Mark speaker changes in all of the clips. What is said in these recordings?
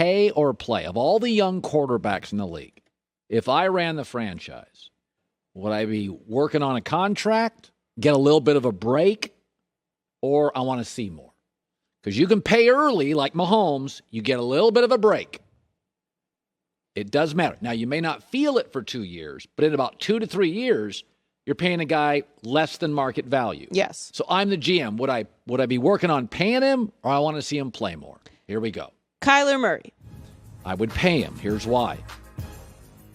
Speaker 1: pay or play? Of all the young quarterbacks in the league, if I ran the franchise, would I be working on a contract, get a little bit of a break, or I want to see more? Because you can pay early, like Mahomes, you get a little bit of a break. It does matter. Now, you may not feel it for 2 years, but in about 2 to 3 years, you're paying a guy less than market value.
Speaker 2: Yes.
Speaker 1: So I'm the GM. Would I be working on paying him, or I want to see him play more? Here we go.
Speaker 2: Kyler Murray.
Speaker 1: I would pay him. Here's why.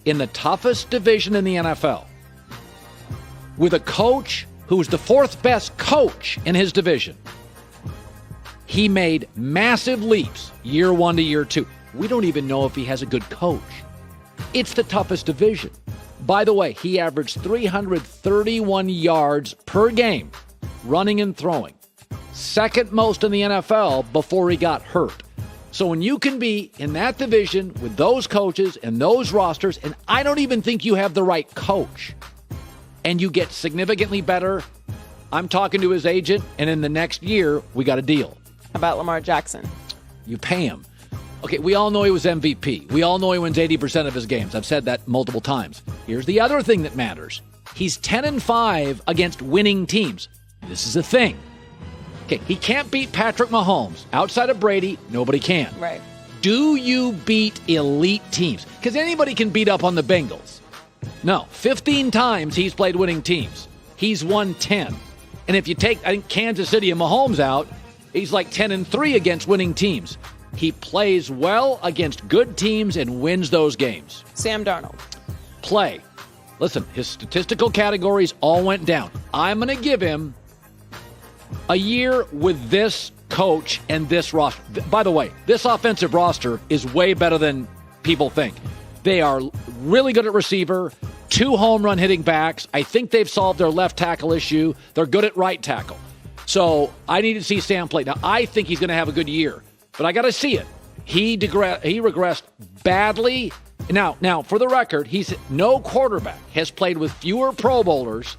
Speaker 1: In the toughest division in the NFL, with a coach who's the fourth best coach in his division, he made massive leaps year 1 to year 2. We don't even know if he has a good coach. It's the toughest division. By the way, he averaged 331 yards per game, running and throwing. Second most in the NFL before he got hurt. So when you can be in that division with those coaches and those rosters, and I don't even think you have the right coach, and you get significantly better, I'm talking to his agent, and in the next year, we got a deal.
Speaker 2: How about Lamar Jackson?
Speaker 1: You pay him. Okay, we all know he was MVP. We all know he wins 80% of his games. I've said that multiple times. Here's the other thing that matters. He's 10-5 against winning teams. This is a thing. Okay, he can't beat Patrick Mahomes. Outside of Brady, nobody can.
Speaker 2: Right.
Speaker 1: Do you beat elite teams? Because anybody can beat up on the Bengals. No, 15 times he's played winning teams. He's won 10. And if you take, I think, Kansas City and Mahomes out, he's like 10-3 against winning teams. He plays well against good teams and wins those games.
Speaker 2: Sam Darnold.
Speaker 1: Play. Listen, his statistical categories all went down. I'm going to give him a year with this coach and this roster. By the way, this offensive roster is way better than people think. They are really good at receiver, 2 home run hitting backs. I think they've solved their left tackle issue. They're good at right tackle. So I need to see Sam play. Now, I think he's going to have a good year, but I got to see it. He regressed badly. Now, for the record, no quarterback has played with fewer Pro Bowlers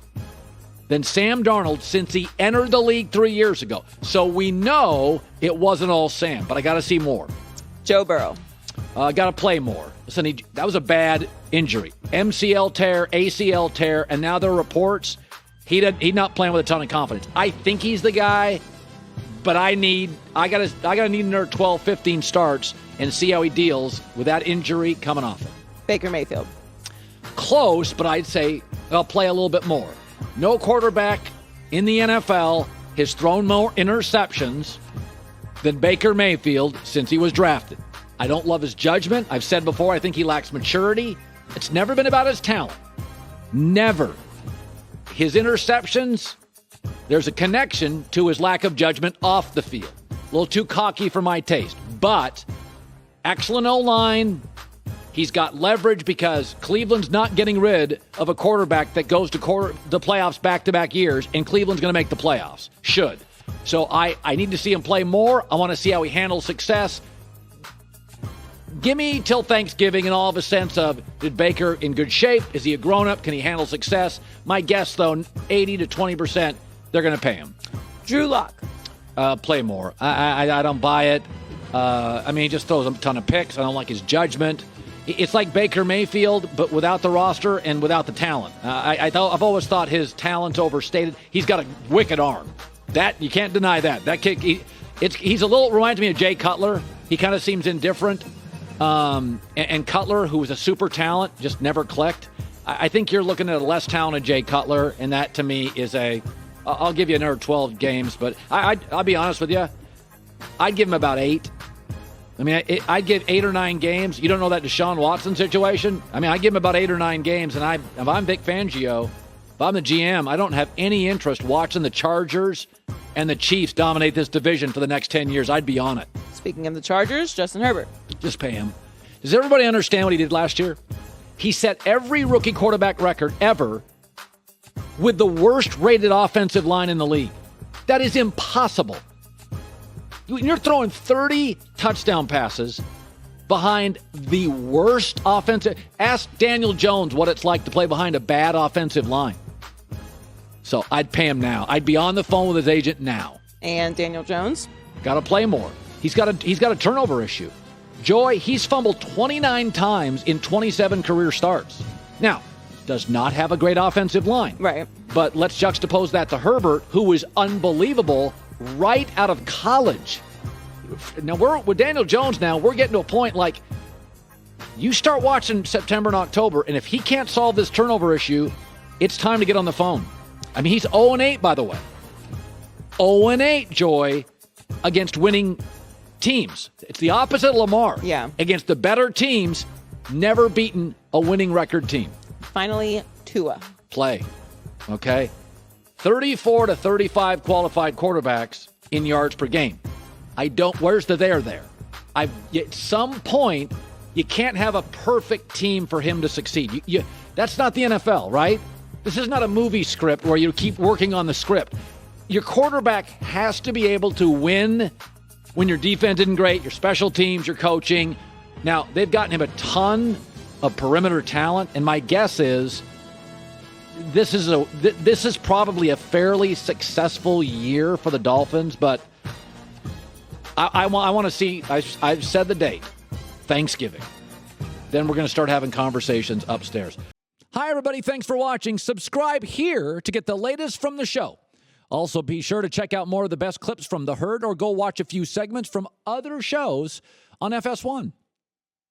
Speaker 1: than Sam Darnold since he entered the league 3 years ago. So we know it wasn't all Sam, but I got to see more.
Speaker 2: Joe Burrow.
Speaker 1: Got to play more. Listen, that was a bad injury. MCL tear, ACL tear, and now there are reports he's not playing with a ton of confidence. I think he's the guy, but I gotta need another 12, 15 starts and see how he deals with that injury coming off it.
Speaker 2: Baker Mayfield.
Speaker 1: Close, but I'd say I'll play a little bit more. No quarterback in the NFL has thrown more interceptions than Baker Mayfield since he was drafted. I don't love his judgment. I've said before, I think he lacks maturity. It's never been about his talent. Never. His interceptions, there's a connection to his lack of judgment off the field. A little too cocky for my taste. But excellent O-line. He's got leverage because Cleveland's not getting rid of a quarterback that goes to the playoffs back-to-back years, and Cleveland's going to make the playoffs. Should. So I need to see him play more. I want to see how he handles success. Give me till Thanksgiving and all of a sense of, did Baker in good shape? Is he a grown-up? Can he handle success? My guess, though, 80 to 20%, they're going to pay him.
Speaker 2: Drew Lock.
Speaker 1: Play more. I don't buy it. He just throws a ton of picks. I don't like his judgment. It's like Baker Mayfield, but without the roster and without the talent. I've always thought his talent's overstated. He's got a wicked arm. That you can't deny that. That kick, he's a little reminds me of Jay Cutler. He kind of seems indifferent. And Cutler, who was a super talent, just never clicked. I think you're looking at a less talented Jay Cutler, and that to me is I'll give you another 12 games, but I'll be honest with you. I'd give him about 8. I'd give 8 or 9 games. You don't know that Deshaun Watson situation? I'd give him about 8 or 9 games, and if I'm Vic Fangio, if I'm the GM, I don't have any interest watching the Chargers and the Chiefs dominate this division for the next 10 years. I'd be on it.
Speaker 2: Speaking of the Chargers, Justin Herbert.
Speaker 1: Just pay him. Does everybody understand what he did last year? He set every rookie quarterback record ever with the worst-rated offensive line in the league. That is impossible. You're throwing 30 touchdown passes behind the worst offensive. Ask Daniel Jones what it's like to play behind a bad offensive line. So I'd pay him now. I'd be on the phone with his agent now.
Speaker 2: And Daniel Jones?
Speaker 1: Got to play more. He's got a turnover issue. Joy, he's fumbled 29 times in 27 career starts. Now, does not have a great offensive line.
Speaker 2: Right.
Speaker 1: But let's juxtapose that to Herbert, who was unbelievable right out of college. Now, we're with Daniel Jones now, we're getting to a point like you start watching September and October, and if he can't solve this turnover issue, it's time to get on the phone. I mean, he's 0-8, by the way. 0-8, Joy, against winning teams. It's the opposite of Lamar.
Speaker 2: Yeah.
Speaker 1: Against the better teams, never beaten a winning record team.
Speaker 2: Finally, Tua.
Speaker 1: Play. Okay? 34 to 35 qualified quarterbacks in yards per game. Where's the there? At some point, you can't have a perfect team for him to succeed. That's not the NFL, right? This is not a movie script where you keep working on the script. Your quarterback has to be able to win when your defense isn't great, your special teams, your coaching. Now, they've gotten him a ton of perimeter talent, and my guess is this is probably a fairly successful year for the Dolphins, but I want to see, I've said the date, Thanksgiving. Then we're going to start having conversations upstairs. Hi, everybody. Thanks for watching. Subscribe here to get the latest from the show. Also, be sure to check out more of the best clips from The Herd or go watch a few segments from other shows on FS1.